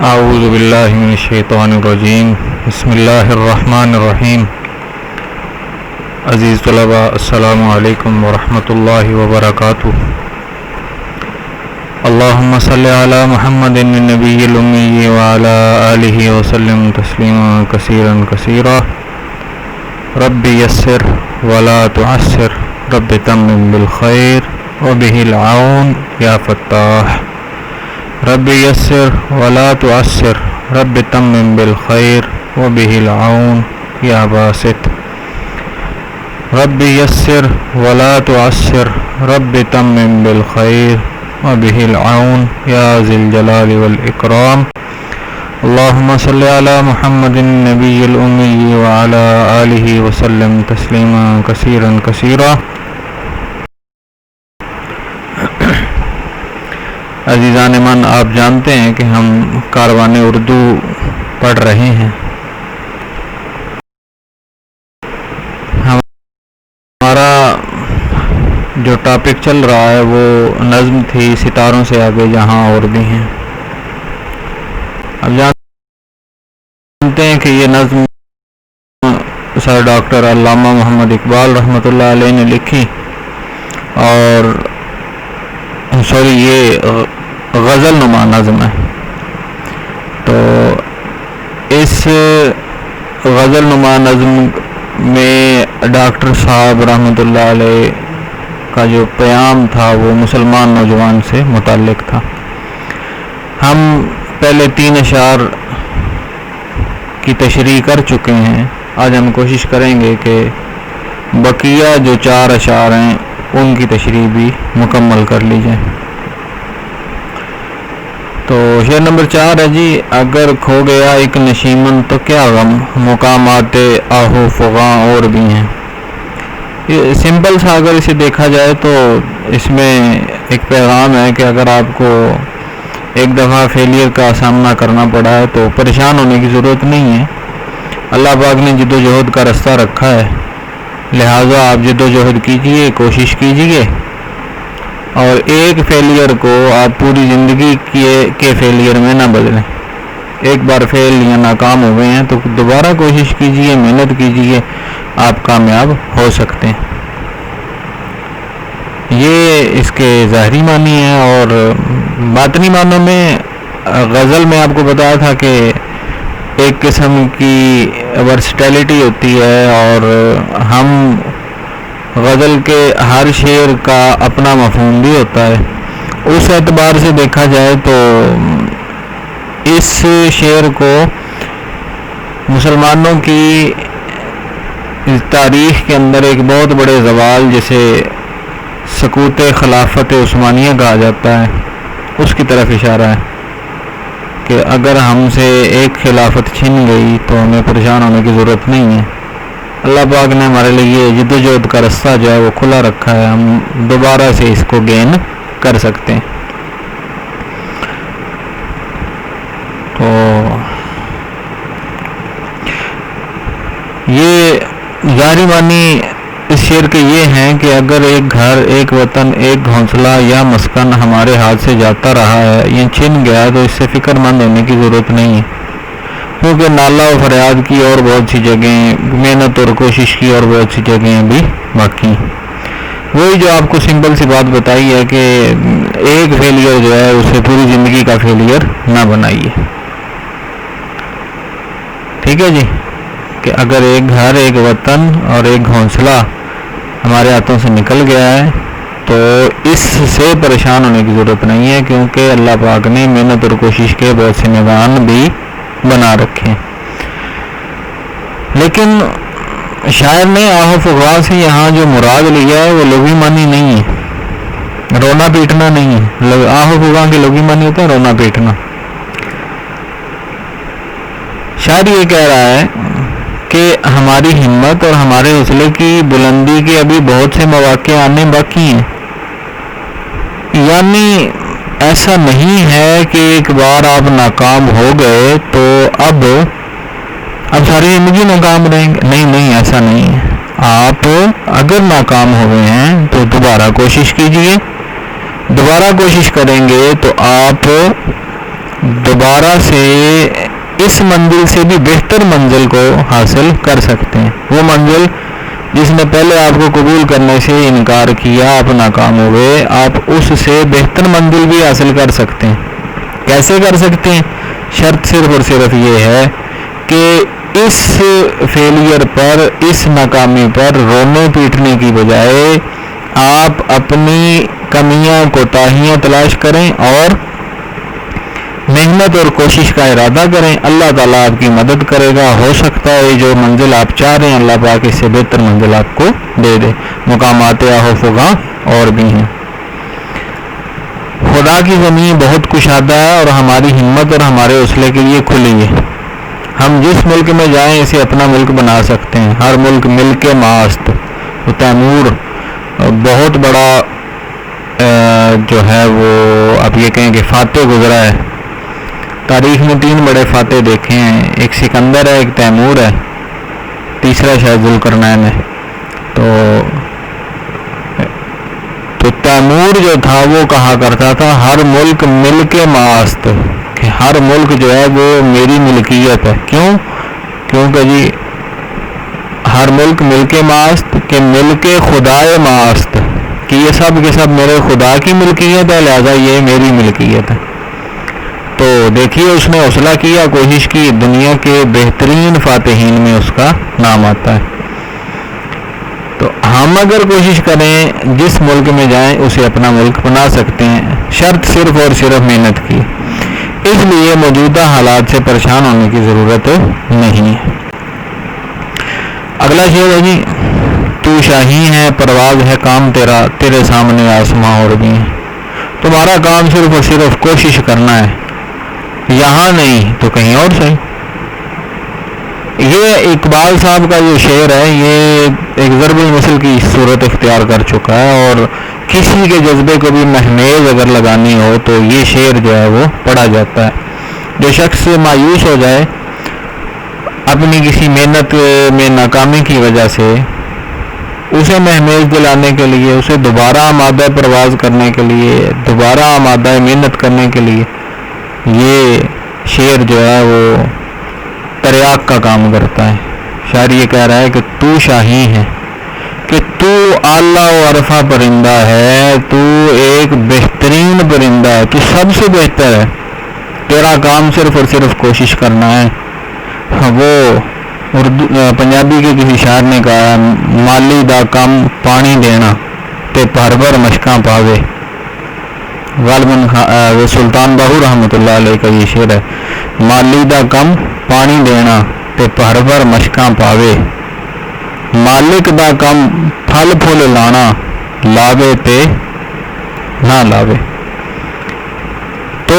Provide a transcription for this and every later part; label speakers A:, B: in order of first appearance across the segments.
A: اعوذ باللہ من الشیطان الرجیم بسم اللہ الرحمن الرحیم۔ عزیز طلباء، السلام علیکم ورحمۃ اللہ وبرکاتہ۔ اللہم صلی علی محمد النبی الامی وعلی آلہ وسلم تسلیما کثیرا کثیرا۔ رب یسر ولا تعسر، رب تمم بالخیر وبہ العون یا فتاح۔ رب یسر ولا تعسر، رب تمم بالخیر وبہ العون یا باسط۔ رب یسر ولا تعسر، رب تمم بالخیر وبہ العون یا ذی الجلال والاکرام۔ اللہم صلی علی محمد النبی الامی وعلی آلہ وسلم تسلیما کثیرا کثیرا۔ عزیزان من، آپ جانتے ہیں کہ ہم کاروان اردو پڑھ رہے ہیں۔ ہمارا جو ٹاپک چل رہا ہے وہ نظم تھی ستاروں سے آگے جہاں اور بھی ہیں۔ اب جانتے ہیں کہ یہ نظم سر ڈاکٹر علامہ محمد اقبال رحمۃ اللہ علیہ نے لکھی، اور یہ غزل نما نظم ہے۔ تو اس غزل نما نظم میں ڈاکٹر صاحب رحمۃ اللہ علیہ کا جو پیام تھا وہ مسلمان نوجوان سے متعلق تھا۔ ہم پہلے 3 اشعار کی تشریح کر چکے ہیں۔ آج ہم کوشش کریں گے کہ بقیہ جو 4 اشعار ہیں ان کی تشریح بھی مکمل کر لی جائے۔ تو شعر نمبر 4 ہے جی: اگر کھو گیا ایک نشیمن تو کیا غم، مقامات آہو فغاں اور بھی ہیں۔ یہ سمپل سا اگر اسے دیکھا جائے تو اس میں ایک پیغام ہے کہ اگر آپ کو ایک دفعہ فیلئر کا سامنا کرنا پڑا ہے تو پریشان ہونے کی ضرورت نہیں ہے۔ اللہ پاک نے جد و جہد کا رستہ رکھا ہے، لہٰذا آپ جد و جہد کیجئے، کوشش کیجئے، اور ایک فیلئر کو آپ پوری زندگی کے فیلئر میں نہ بدلیں۔ ایک بار فیل یا ناکام ہو گئے ہیں تو دوبارہ کوشش کیجئے، محنت کیجئے، آپ کامیاب ہو سکتے ہیں۔ یہ اس کے ظاہری معنی ہیں، اور باطنی معنوں میں غزل میں آپ کو بتایا تھا کہ ایک قسم کی ورسٹیلٹی ہوتی ہے، اور ہم غزل کے ہر شعر کا اپنا مفہوم بھی ہوتا ہے۔ اس اعتبار سے دیکھا جائے تو اس شعر کو مسلمانوں کی تاریخ کے اندر ایک بہت بڑے زوال جسے سقوط خلافت عثمانیہ کہا جاتا ہے اس کی طرف اشارہ ہے کہ اگر ہم سے ایک خلافت چھن گئی تو ہمیں پریشان ہونے کی ضرورت نہیں ہے۔ اللہ پاک نے ہمارے لیے جد و جہد کا رستہ جو ہے وہ کھلا رکھا ہے، ہم دوبارہ سے اس کو گین کر سکتے ہیں۔ تو یہ ظاہری معنی اس شعر کے یہ ہیں کہ اگر ایک گھر، ایک وطن، ایک گھونسلہ یا مسکن ہمارے ہاتھ سے جاتا رہا ہے یا چھن گیا تو اس سے فکر مند ہونے کی ضرورت نہیں ہے، کیونکہ نالہ و فریاد کی اور بہت سی جگہیں، محنت اور کوشش کی اور بہت سی جگہیں بھی باقی ہیں۔ وہی جو آپ کو سمپل سی بات بتائی ہے کہ ایک فیلئر جو ہے اسے پوری زندگی کا فیلئر نہ بنائیے۔ ٹھیک ہے جی، کہ اگر ایک گھر، ایک وطن اور ایک گھونسلہ ہمارے ہاتھوں سے نکل گیا ہے تو اس سے پریشان ہونے کی ضرورت نہیں ہے، کیونکہ اللہ پاک نے محنت اور کوشش کے بہت سے میدان بھی بنا رکھے۔ لیکن شاعر نے آہ و فغاں سے یہاں جو مراد لیا ہے وہ لغوی معنی نہیں ہے، رونا پیٹنا نہیں ہے۔ آہ و فغاں کے لغوی معنی ہوتا ہے رونا پیٹنا۔ شاعر یہ کہہ رہا ہے کہ ہماری ہمت اور ہمارے حوصلے کی بلندی کے ابھی بہت سے مواقع آنے باقی ہیں، یعنی ایسا نہیں ہے کہ ایک بار آپ ناکام ہو گئے تو اب ساری زندگی ناکام رہیں گے۔ نہیں، ایسا نہیں ہے۔ آپ اگر ناکام ہو گئے ہیں تو دوبارہ کوشش کیجئے، دوبارہ کوشش کریں گے تو آپ دوبارہ سے اس منزل سے بھی بہتر منزل کو حاصل کر سکتے ہیں۔ وہ منزل جس نے پہلے آپ کو قبول کرنے سے انکار کیا، آپ ناکام ہوئے، آپ اس سے بہتر منزل بھی حاصل کر سکتے ہیں۔ کیسے کر سکتے ہیں؟ شرط صرف اور صرف یہ ہے کہ اس فیلئر پر، اس ناکامی پر رونے پیٹنے کی بجائے آپ اپنی کمیاں کوتاہیاں تلاش کریں اور محنت اور کوشش کا ارادہ کریں۔ اللہ تعالیٰ آپ کی مدد کرے گا۔ ہو سکتا ہے جو منزل آپ چاہ رہے ہیں اللہ پاک اس سے بہتر منزل آپ کو دے دے۔ مقامات آہ و فغاں اور بھی ہیں۔ خدا کی زمین بہت کشادہ ہے اور ہماری ہمت اور ہمارے حوصلے کے لیے کھلی ہے۔ ہم جس ملک میں جائیں اسے اپنا ملک بنا سکتے ہیں۔ ہر ملک مل کے ماست۔ تیمور بہت بڑا جو ہے وہ آپ یہ کہیں کہ فاتح گزرا ہے۔ تاریخ میں 3 بڑے فاتح دیکھے ہیں، ایک سکندر ہے، ایک تیمور ہے، تیسرا شاید ذوالقرنین ہے۔ تو تیمور جو تھا وہ کہا کرتا تھا ہر ملک مل کے ماست، کہ ہر ملک جو ہے وہ میری ملکیت ہے۔ کیونکہ جی ہر ملک مل کے ماست، کہ مل کے خدائے ماست، کہ یہ سب کے سب میرے خدا کی ملکیت ہے، لہذا یہ میری ملکیت ہے۔ تو دیکھیے اس نے حوصلہ کیا، کوشش کی، دنیا کے بہترین فاتحین میں اس کا نام آتا ہے۔ تو ہم اگر کوشش کریں جس ملک میں جائیں اسے اپنا ملک بنا سکتے ہیں، شرط صرف اور صرف محنت کی۔ اس لیے موجودہ حالات سے پریشان ہونے کی ضرورت نہیں ہے۔ اگلا شعر ہے جی، تو شاہین ہے پرواز ہے کام تیرا، تیرے سامنے آسماں اور بھی ہیں۔ تمہارا کام صرف اور صرف کوشش کرنا ہے، یہاں نہیں تو کہیں اور صحیح۔ یہ اقبال صاحب کا جو شعر ہے یہ ایک ضرب المثل کی صورت اختیار کر چکا ہے، اور کسی کے جذبے کو بھی مہمیز اگر لگانی ہو تو یہ شعر جو ہے وہ پڑھا جاتا ہے۔ جو شخص مایوس ہو جائے اپنی کسی محنت میں ناکامی کی وجہ سے، اسے مہمیز دلانے کے لیے، اسے دوبارہ آمادہ پرواز کرنے کے لیے، دوبارہ آمادہ محنت کرنے کے لیے یہ شعر جو ہے وہ تریاق کا کام کرتا ہے۔ شاعر یہ کہہ رہا ہے کہ تو شاہی ہے، کہ تو اعلیٰ و عرفہ پرندہ ہے، تو ایک بہترین پرندہ ہے، تو سب سے بہتر ہے، تیرا کام صرف اور صرف کوشش کرنا ہے۔ وہ پنجابی کے کسی شاعر نے کہا، مالی دا کم پانی دینا تے بھر بھر مشکاں پاوے۔ غالباً سلطان باہو رحمۃ اللہ علیہ کا یہ شعر ہے، مالی دا کم پانی دینا تے بھر بھر مشکاں پاوے، مالک دا کم پھل پھول لانا، لاوے تے نہ لاوے۔ تو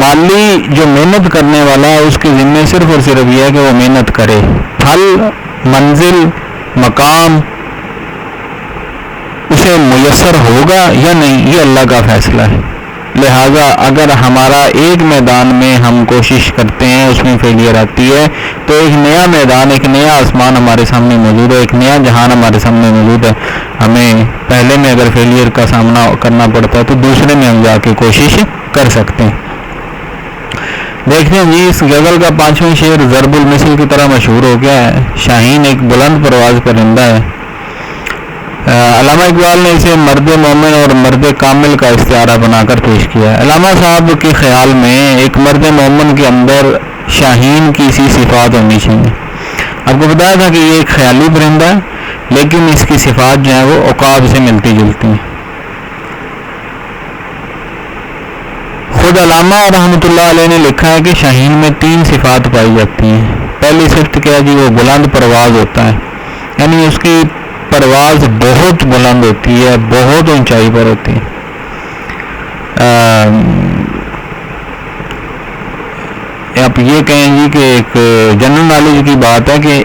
A: مالی جو محنت کرنے والا ہے اس کے ذمہ صرف اور صرف یہ ہے کہ وہ محنت کرے، پھل، منزل، مقام اسے میسر ہوگا یا نہیں یہ اللہ کا فیصلہ ہے۔ لہٰذا اگر ہمارا ایک میدان میں ہم کوشش کرتے ہیں اس میں فیلئر آتی ہے تو ایک نیا میدان، ایک نیا آسمان ہمارے سامنے موجود ہے، ایک نیا جہان ہمارے سامنے موجود ہے۔ ہمیں پہلے میں اگر فیلئر کا سامنا کرنا پڑتا ہے تو دوسرے میں ہم جا کے کوشش کر سکتے ہیں۔ دیکھتے ہیں جی اس غزل کا 5واں شعر ضرب المثل کی طرح مشہور ہو گیا ہے۔ شاہین ایک بلند پرواز پرندہ ہے۔ علامہ اقبال نے اسے مرد مومن اور مرد کامل کا استعارہ بنا کر پیش کیا ہے۔ علامہ صاحب کے خیال میں ایک مرد مومن کے اندر شاہین کی سی صفات ہونی چاہیے۔ آپ کو بتایا تھا کہ یہ ایک خیالی پرندہ ہے لیکن اس کی صفات جو ہیں وہ عقاب سے ملتی جلتی ہیں۔ خود علامہ رحمۃ اللہ علیہ نے لکھا ہے کہ شاہین میں 3 صفات پائی جاتی ہیں۔ پہلی صفت کیا جی، وہ بلند پرواز ہوتا ہے، یعنی اس کی پرواز بہت بلند ہوتی ہے، بہت اونچائی پر ہوتی ہے۔ آپ یہ کہیں جی کہ ایک جنرل نالج کی بات ہے کہ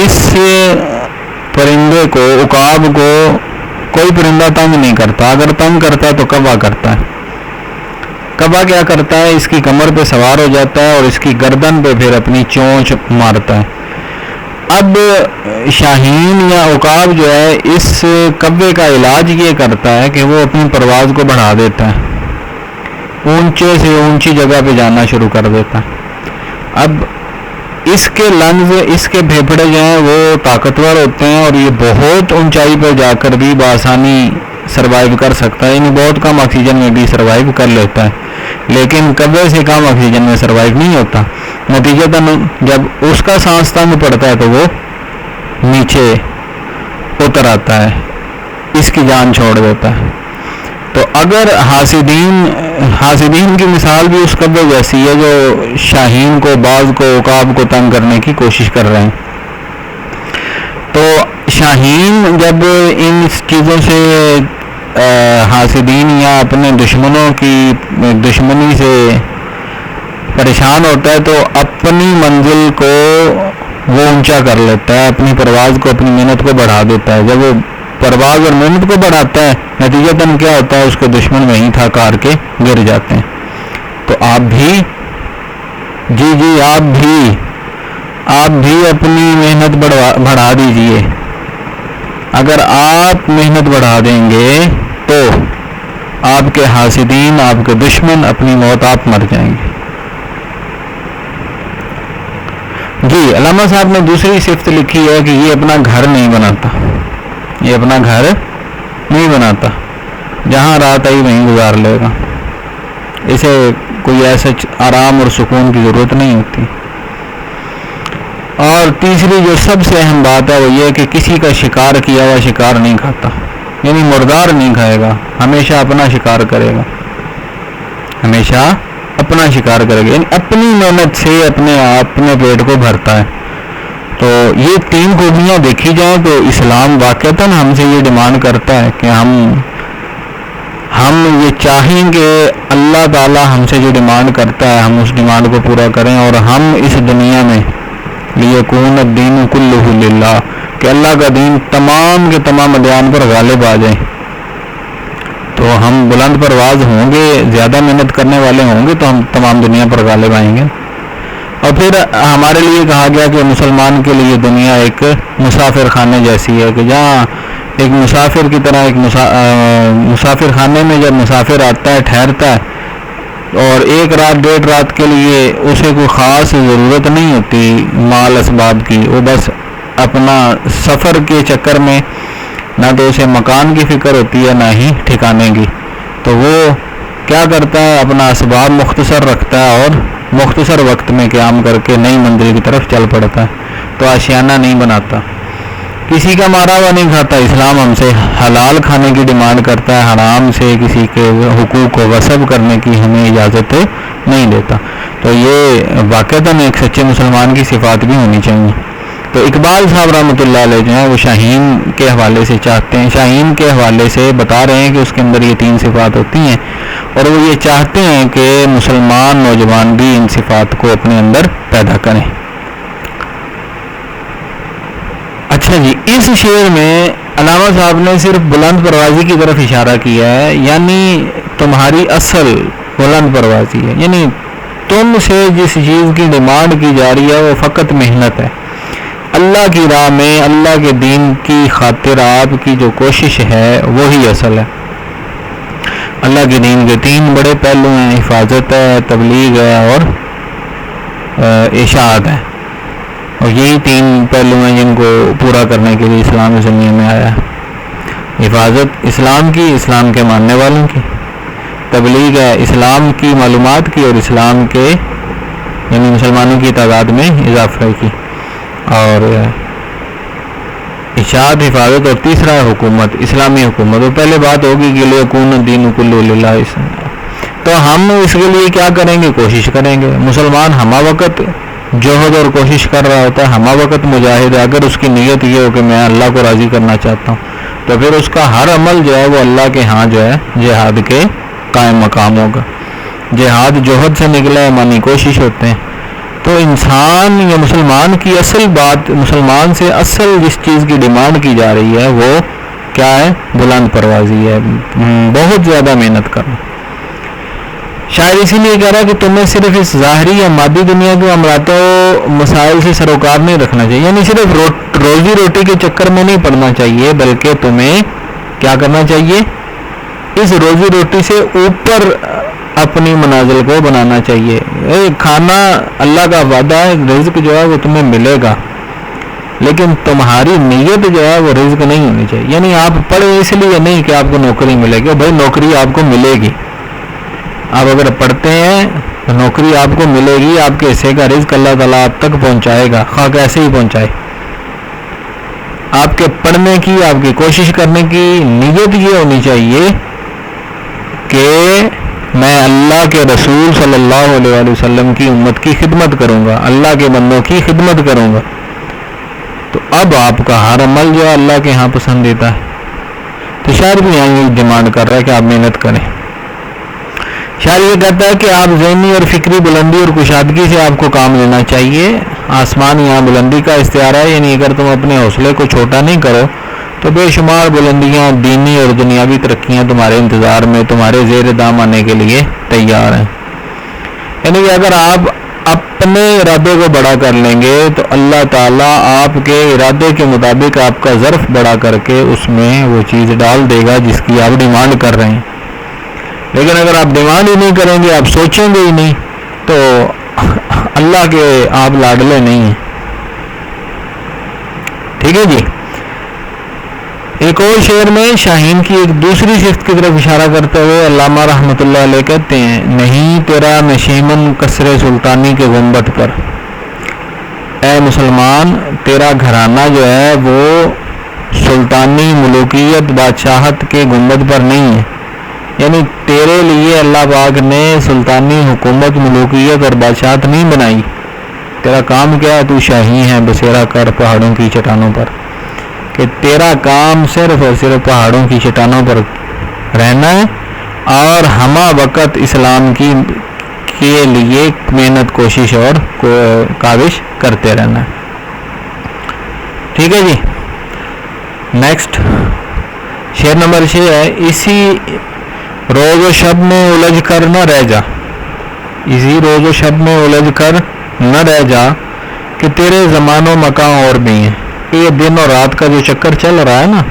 A: اس پرندے کو، عقاب کو کوئی پرندہ تنگ نہیں کرتا، اگر تنگ کرتا ہے تو کبا کرتا ہے۔ کبا کیا کرتا ہے، اس کی کمر پہ سوار ہو جاتا ہے اور اس کی گردن پہ پھر اپنی چونچ مارتا ہے۔ اب شاہین یا عقاب جو ہے اس کبے کا علاج یہ کرتا ہے کہ وہ اپنی پرواز کو بڑھا دیتا ہے، اونچے سے اونچی جگہ پہ جانا شروع کر دیتا ہے۔ اب اس کے لنگز، اس کے پھیپھڑے جو ہیں وہ طاقتور ہوتے ہیں اور یہ بہت اونچائی پر جا کر بھی بآسانی سروائیو کر سکتا ہے، یعنی بہت کم آکسیجن میں بھی سروائیو کر لیتا ہے، لیکن کبے سے کم آکسیجن میں سروائیو نہیں ہوتا۔ نتیجتاً جب اس کا سانس تنگ پڑتا ہے تو وہ نیچے اتر آتا ہے، اس کی جان چھوڑ دیتا ہے۔ تو اگر حاسدین کی مثال بھی اس کبے جیسی ہے جو شاہین کو، باز کو، عقاب کو تنگ کرنے کی کوشش کر رہے ہیں۔ تو شاہین جب ان چیزوں سے حاسدین یا اپنے دشمنوں کی دشمنی سے پریشان ہوتا ہے تو اپنی منزل کو وہ اونچا کر لیتا ہے، اپنی پرواز کو، اپنی محنت کو بڑھا دیتا ہے۔ جب وہ پرواز اور محنت کو بڑھاتا ہے، نتیجتاً کیا ہوتا ہے، اس کے دشمن وہیں تھکا کر کے گر جاتے ہیں۔ تو آپ بھی آپ بھی اپنی محنت بڑھا دیجئے۔ اگر آپ محنت بڑھا دیں گے تو آپ کے حاسدین، آپ کے دشمن، اپنی موت آپ مر جائیں گے۔ جی علامہ صاحب نے دوسری صفت لکھی ہے کہ یہ اپنا گھر نہیں بناتا، یہ اپنا گھر نہیں بناتا، جہاں رات آئی وہیں گزار لے گا، اسے کوئی ایسا آرام اور سکون کی ضرورت نہیں ہوتی۔ اور تیسری جو سب سے اہم بات ہے وہ یہ کہ کسی کا شکار کیا ہوا شکار نہیں کھاتا، یعنی مردار نہیں کھائے گا، ہمیشہ اپنا شکار کرے گا، ہمیشہ اپنا شکار کرے گا، یعنی اپنی محنت سے اپنے پیٹ کو بھرتا ہے۔ تو یہ تین خوبیاں دیکھی جائیں تو اسلام واقعتاً ہم سے یہ ڈیمانڈ کرتا ہے کہ ہم یہ چاہیں کہ اللہ تعالیٰ ہم سے جو ڈیمانڈ کرتا ہے ہم اس ڈیمانڈ کو پورا کریں، اور ہم اس دنیا میں لیکون الدین کلہ للہ، کہ اللہ کا دین تمام کے تمام ادیان پر غالب آ جائیں۔ تو ہم بلند پرواز ہوں گے، زیادہ محنت کرنے والے ہوں گے تو ہم تمام دنیا پر غالب آئیں گے۔ اور پھر ہمارے لیے کہا گیا کہ مسلمان کے لیے دنیا ایک مسافر خانے جیسی ہے، کہ جہاں ایک مسافر کی طرح مسافر خانے میں جب مسافر آتا ہے، ٹھہرتا ہے، اور ایک رات ڈیڑھ رات کے لیے اسے کوئی خاص ضرورت نہیں ہوتی مال اسباب کی، وہ بس اپنا سفر کے چکر میں نہ تو اسے مکان کی فکر ہوتی ہے نہ ہی ٹھکانے کی، تو وہ کیا کرتا ہے، اپنا اسباب مختصر رکھتا ہے اور مختصر وقت میں قیام کر کے نئی منزل کی طرف چل پڑتا ہے، تو آشیانہ نہیں بناتا، کسی کا مارا ہوا نہیں کھاتا۔ اسلام ہم سے حلال کھانے کی ڈیمانڈ کرتا ہے، حرام سے کسی کے حقوق کو غصب کرنے کی ہمیں اجازت نہیں دیتا۔ تو یہ واقعتاً ایک سچے مسلمان کی صفات بھی ہونی چاہیے۔ تو اقبال صاحب رحمۃ اللہ علیہ جو ہیں وہ شاہین کے حوالے سے شاہین کے حوالے سے بتا رہے ہیں کہ اس کے اندر یہ تین صفات ہوتی ہیں، اور وہ یہ چاہتے ہیں کہ مسلمان نوجوان بھی ان صفات کو اپنے اندر پیدا کریں۔ اچھا جی، اس شعر میں علامہ صاحب نے صرف بلند پروازی کی طرف اشارہ کیا ہے، یعنی تمہاری اصل بلند پروازی ہے، یعنی تم سے جس چیز کی ڈیمانڈ کی جا رہی ہے وہ فقط محنت ہے، اللہ کی راہ میں اللہ کے دین کی خاطر آپ کی جو کوشش ہے وہی اصل ہے۔ اللہ کے دین کے تین بڑے پہلو ہیں، حفاظت ہے، تبلیغ ہے اور اشاعت ہے، اور یہی تین پہلو ہیں جن کو پورا کرنے کے لیے اسلام اس دنیا میں آیا ہے۔ حفاظت اسلام کی، اسلام کے ماننے والوں کی، تبلیغ ہے اسلام کی معلومات کی اور اسلام کے یعنی مسلمانوں کی تعداد میں اضافہ کی، اور اشاعت حفاظت، اور تیسرا ہے حکومت، اسلامی حکومت۔ اور پہلے بات ہوگی کہ لیکون الدین کلہ للہ، تو ہم اس کے لیے کیا کریں گے، کوشش کریں گے۔ مسلمان ہمہ وقت جوہد اور کوشش کر رہا ہوتا ہے، ہمہ وقت مجاہد ہے، اگر اس کی نیت یہ ہو کہ میں اللہ کو راضی کرنا چاہتا ہوں تو پھر اس کا ہر عمل جو ہے وہ اللہ کے ہاں جو ہے جہاد کے قائم مقام ہوگا۔ جہاد جوہد سے نکلا ہے، مانی کوشش ہوتے ہیں۔ تو انسان یا مسلمان کی اصل بات، مسلمان سے اصل جس چیز کی ڈیمانڈ کی جا رہی ہے وہ کیا ہے، بلند پروازی ہے، بہت زیادہ محنت کرنا۔ شاید اسی لیے کہہ رہا ہے کہ تمہیں صرف اس ظاہری یا مادی دنیا کے امراتوں مسائل سے سروکار نہیں رکھنا چاہیے، یعنی صرف روزی روٹی کے چکر میں نہیں پڑنا چاہیے، بلکہ تمہیں کیا کرنا چاہیے، اس روزی روٹی سے اوپر اپنی منازل کو بنانا چاہیے. کھانا اللہ کا وعدہ ہے، رزق جو ہے وہ تمہیں ملے گا، لیکن تمہاری نیت جو ہے وہ رزق نہیں ہونی چاہیے. یعنی آپ پڑھے اس لیے نہیں کہ آپ کو نوکری ملے گی. بھائی نوکری آپ کو ملے گی، آپ اگر پڑھتے ہیں تو نوکری آپ کو ملے گی، آپ کے حصے کا رزق اللہ تعالیٰ آپ تک پہنچائے گا، خواہ کیسے ہی پہنچائے. آپ کے پڑھنے کی، آپ کی کوشش کرنے کی نیت یہ ہونی چاہیے کہ میں اللہ کے رسول صلی اللہ علیہ وسلم کی امت کی خدمت کروں گا، اللہ کے بندوں کی خدمت کروں گا. تو اب آپ کا ہر عمل جو ہے اللہ کے ہاں پسندیدہ ہے. تو شاعر بھی یہاں ڈیمانڈ کر رہا ہے کہ آپ محنت کریں. شاعر یہ کہتا ہے کہ آپ ذہنی اور فکری بلندی اور کشادگی سے آپ کو کام لینا چاہیے. آسمان یہاں بلندی کا استعارہ ہے، یعنی اگر تم اپنے حوصلے کو چھوٹا نہیں کرو تو بے شمار بلندیاں، دینی اور دنیاوی ترقیاں تمہارے انتظار میں، تمہارے زیر دام آنے کے لیے تیار ہیں. یعنی کہ اگر آپ اپنے ارادے کو بڑا کر لیں گے تو اللہ تعالیٰ آپ کے ارادے کے مطابق آپ کا ظرف بڑا کر کے اس میں وہ چیز ڈال دے گا جس کی آپ ڈیمانڈ کر رہے ہیں. لیکن اگر آپ ڈیمانڈ ہی نہیں کریں گے، آپ سوچیں گے ہی نہیں، تو اللہ کے آپ لاڈلے نہیں ہیں. ٹھیک ہے جی. ایک اور شعر میں شاہین کی ایک دوسری صفت کی طرف اشارہ کرتے ہوئے علامہ رحمۃ اللہ علیہ کہتے ہیں، نہیں تیرا نشیمن کسر سلطانی کے گنبد پر. اے مسلمان، تیرا گھرانہ جو ہے وہ سلطانی ملوکیت، بادشاہت کے گنبد پر نہیں ہے. یعنی تیرے لیے اللہ پاک نے سلطانی حکومت، ملوکیت اور بادشاہت نہیں بنائی. تیرا کام کیا ہے؟ تو شاہی ہے بسیرا کر پہاڑوں کی چٹانوں پر. کہ تیرا کام صرف اور صرف پہاڑوں کی چٹانوں پر رہنا ہے اور ہمہ وقت اسلام کی کے لیے محنت، کوشش اور کاوش کرتے رہنا ہے. ٹھیک ہے جی. نیکسٹ شعر نمبر 6 ہے، اسی روز و شب میں الجھ کر نہ رہ جا. اسی روز و شب میں الجھ کر نہ رہ جا کہ تیرے زمان و مکان اور بھی ہیں. یہ دن اور رات کا جو چکر چل رہا ہے نا،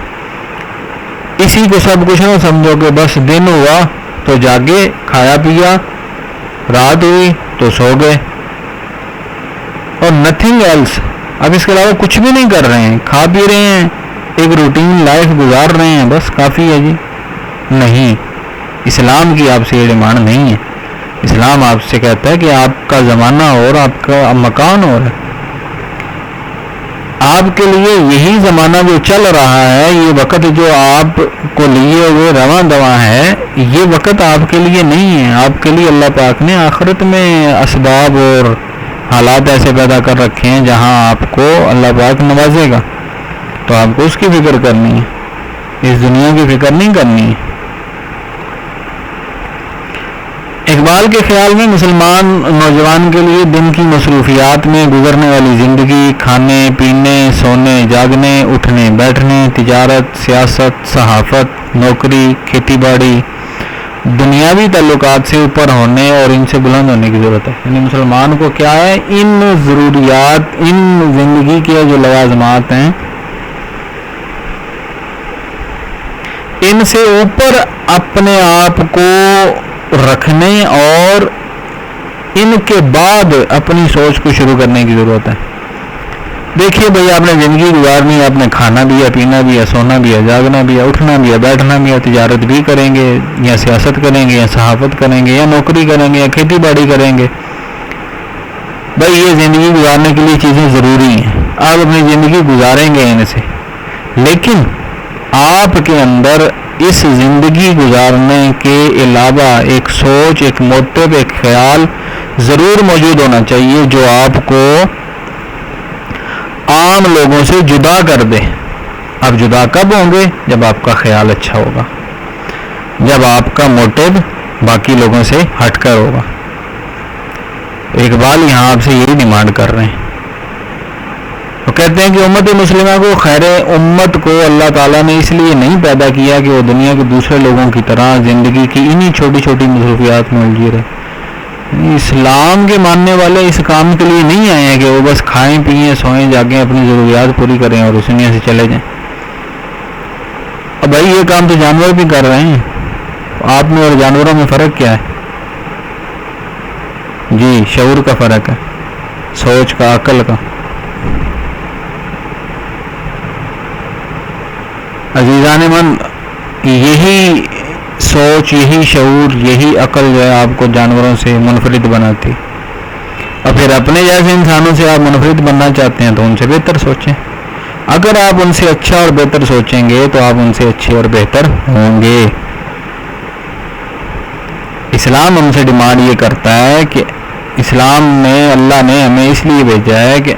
A: اسی کو سب کچھ نہ سمجھو کہ بس دن ہوا تو جاگے، کھایا پیا، رات ہوئی تو سو گئے اور نتھنگ ایلس. اب اس کے علاوہ کچھ بھی نہیں کر رہے ہیں، کھا پی رہے ہیں، ایک روٹین لائف گزار رہے ہیں، بس کافی ہے جی. نہیں، اسلام کی آپ سے یہ ڈیمانڈ نہیں ہے. اسلام آپ سے کہتا ہے کہ آپ کا زمانہ اور آپ کا مکان اور ہے. آپ کے لیے یہی زمانہ جو چل رہا ہے، یہ وقت جو آپ کو لیے ہوئے رواں دواں ہے، یہ وقت آپ کے لیے نہیں ہے. آپ کے لیے اللہ پاک نے آخرت میں اسباب اور حالات ایسے پیدا کر رکھے ہیں جہاں آپ کو اللہ پاک نوازے گا. تو آپ کو اس کی فکر کرنی ہے، اس دنیا کی فکر نہیں کرنی ہے. اقبال کے خیال میں مسلمان نوجوان کے لیے دن کی مصروفیات میں گزرنے والی زندگی، کھانے پینے، سونے جاگنے، اٹھنے بیٹھنے، تجارت، سیاست، صحافت، نوکری، کھیتی باڑی، دنیاوی تعلقات سے اوپر ہونے اور ان سے بلند ہونے کی ضرورت ہے. یعنی مسلمان کو کیا ہے؟ ان ضروریات، ان زندگی کے جو لوازمات ہیں، ان سے اوپر اپنے آپ کو رکھنے اور ان کے بعد اپنی سوچ کو شروع کرنے کی ضرورت ہے. دیکھیے بھائی، آپ نے زندگی گزارنی ہے، آپ نے کھانا بھی ہے، پینا بھی ہے، سونا بھی ہے، جاگنا بھی ہے، اٹھنا بھی ہے، بیٹھنا بھی ہے، تجارت بھی کریں گے یا سیاست کریں گے یا صحافت کریں گے یا نوکری کریں گے یا کھیتی باڑی کریں گے. بھائی یہ زندگی گزارنے کے لیے چیزیں ضروری ہیں، آپ اپنی زندگی گزاریں گے ان سے، لیکن آپ کے اندر اس زندگی گزارنے کے علاوہ ایک سوچ، ایک موٹو، ایک خیال ضرور موجود ہونا چاہیے جو آپ کو عام لوگوں سے جدا کر دے. آپ جدا کب ہوں گے؟ جب آپ کا خیال اچھا ہوگا، جب آپ کا موٹو باقی لوگوں سے ہٹ کر ہوگا. اقبال یہاں آپ سے یہی ڈیمانڈ کر رہے ہیں. وہ کہتے ہیں کہ امت مسلمہ کو، خیر امت کو اللہ تعالیٰ نے اس لیے نہیں پیدا کیا کہ وہ دنیا کے دوسرے لوگوں کی طرح زندگی کی انہی چھوٹی چھوٹی مصروفیات میں الجھی رہے. اسلام کے ماننے والے اس کام کے لیے نہیں آئے ہیں کہ وہ بس کھائیں پئیں، سوئیں جاگیں، اپنی ضروریات پوری کریں اور اس دنیا سے چلے جائیں. اب بھائی یہ کام تو جانور بھی کر رہے ہیں، آپ میں اور جانوروں میں فرق کیا ہے؟ جی شعور کا فرق ہے، سوچ کا، عقل کا۔ عزیزان من، یہی سوچ، یہی شعور، یہی عقل جو ہے آپ کو جانوروں سے منفرد بناتی، اور پھر اپنے جیسے انسانوں سے آپ منفرد بننا چاہتے ہیں تو ان سے بہتر سوچیں۔ اگر آپ ان سے اچھا اور بہتر سوچیں گے تو آپ ان سے اچھے اور بہتر ہوں گے۔ اسلام ہم سے ڈیمانڈ یہ کرتا ہے کہ اسلام میں اللہ نے ہمیں اس لیے بھیجا ہے کہ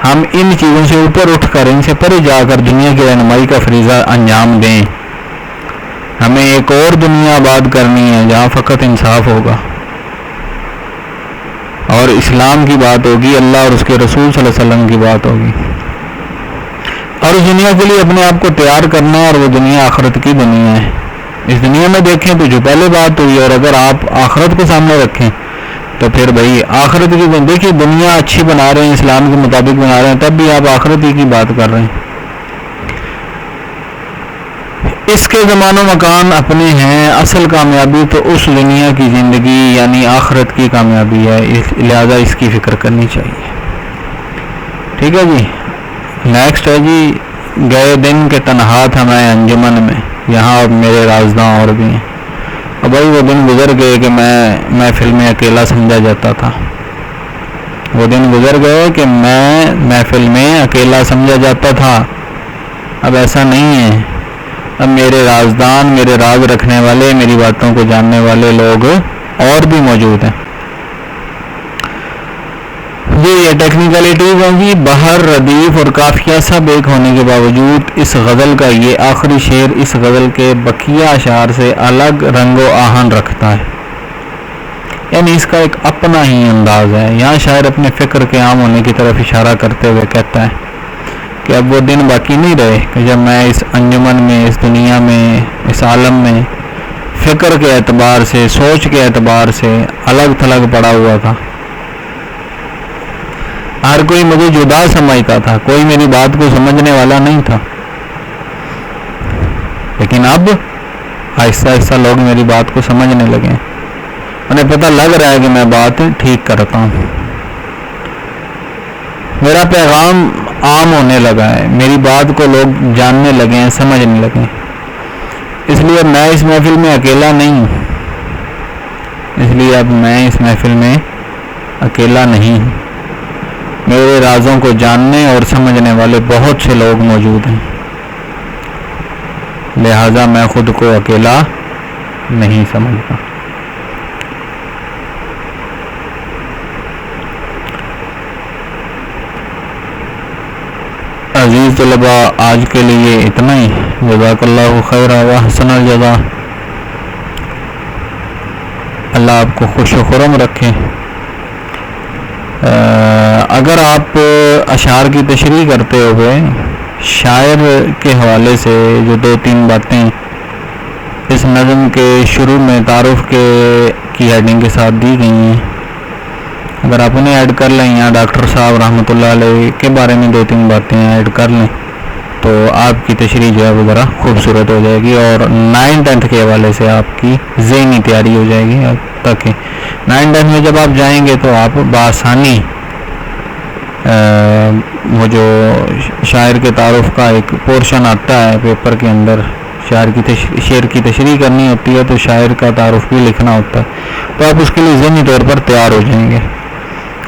A: ہم ان چیزوں سے اوپر اٹھ کر، ان سے پرے جا کر دنیا کی رہنمائی کا فریضہ انجام دیں۔ ہمیں ایک اور دنیا آباد کرنی ہے جہاں فقط انصاف ہوگا اور اسلام کی بات ہوگی، اللہ اور اس کے رسول صلی اللہ علیہ وسلم کی بات ہوگی، اور اس دنیا کے لیے اپنے آپ کو تیار کرنا ہے، اور وہ دنیا آخرت کی دنیا ہے۔ اس دنیا میں دیکھیں تو جو پہلے بات ہوئی، اور اگر آپ آخرت کو سامنے رکھیں تو پھر بھائی آخرت کی دیکھیے، دنیا اچھی بنا رہے ہیں، اسلام کے مطابق بنا رہے ہیں، تب بھی آپ آخرت ہی کی بات کر رہے ہیں۔ اس کے زمان و مکان اپنے ہیں، اصل کامیابی تو اس دنیا کی زندگی یعنی آخرت کی کامیابی ہے، لہذا اس کی فکر کرنی چاہیے۔ ٹھیک ہے جی، نیکسٹ ہے جی، گئے دن کے تنہا تھا میں انجمن میں، یہاں اب میرے رازداں اور بھی ہیں۔ اب بھائی وہ دن گزر گئے کہ میں محفل میں اکیلا سمجھا جاتا تھا، وہ دن گزر گئے کہ میں محفل میں اکیلا سمجھا جاتا تھا۔ اب ایسا نہیں ہے، اب میرے رازدان، میرے راز رکھنے والے، میری باتوں کو جاننے والے لوگ اور بھی موجود ہیں۔ یہ ٹیکنیکلٹیز ہیں جی، بہر، ردیف اور قافیہ سب ایک ہونے کے باوجود اس غزل کا یہ آخری شعر اس غزل کے بقیہ اشعار سے الگ رنگ و آہن رکھتا ہے، یعنی اس کا ایک اپنا ہی انداز ہے۔ یہاں شاعر اپنے فکر کے عام ہونے کی طرف اشارہ کرتے ہوئے کہتا ہے کہ اب وہ دن باقی نہیں رہے کہ جب میں اس انجمن میں، اس دنیا میں، اس عالم میں فکر کے اعتبار سے، سوچ کے اعتبار سے الگ تھلگ پڑا ہوا تھا۔ ہر کوئی مجھے جدا سمجھتا تھا، کوئی میری بات کو سمجھنے والا نہیں تھا، لیکن اب آہستہ آہستہ لوگ میری بات کو سمجھنے لگے، انہیں پتہ لگ رہا ہے کہ میں بات ٹھیک کرتا ہوں، میرا پیغام عام ہونے لگا ہے، میری بات کو لوگ جاننے لگے ہیں، سمجھنے لگے ہیں۔ اس لیے میں اس محفل میں اکیلا نہیں ہوں، اس لیے اب میں اس محفل میں اکیلا نہیں ہوں، میرے رازوں کو جاننے اور سمجھنے والے بہت سے لوگ موجود ہیں، لہذا میں خود کو اکیلا نہیں سمجھتا۔ عزیز طلباء، آج کے لیے اتنا ہی۔ جزاک اللہ خیر و حسن الجزا۔ اللہ آپ کو خوش و خرم رکھے۔ اگر آپ اشعار کی تشریح کرتے ہوئے شاعر کے حوالے سے جو 2-3 باتیں اس نظم کے شروع میں تعارف کی ہیڈنگ کے ساتھ دی گئی ہیں، اگر آپ انہیں ایڈ کر لیں یا ڈاکٹر صاحب رحمۃ اللہ علیہ کے بارے میں 2-3 باتیں ایڈ کر لیں تو آپ کی تشریح جو ہے وہ ذرا خوبصورت ہو جائے گی، اور 9-10 کے حوالے سے آپ کی ذہنی تیاری ہو جائے گی، تاکہ 9-10 میں جب آپ جائیں گے تو آپ بآسانی وہ جو شاعر کے تعارف کا ایک پورشن آتا ہے پیپر کے اندر، شعر کی تشریح کرنی ہوتی ہے تو شاعر کا تعارف بھی لکھنا ہوتا ہے، تو آپ اس کے لیے ذہنی طور پر تیار ہو جائیں گے۔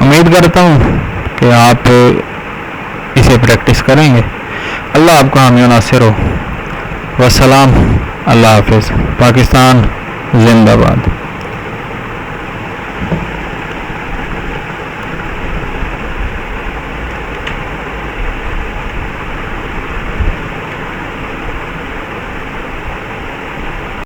A: امید کرتا ہوں کہ آپ اسے پریکٹس کریں گے۔ اللہ آپ کا حامی و ناصر ہو۔ والسلام، اللہ حافظ۔ پاکستان زندہ باد۔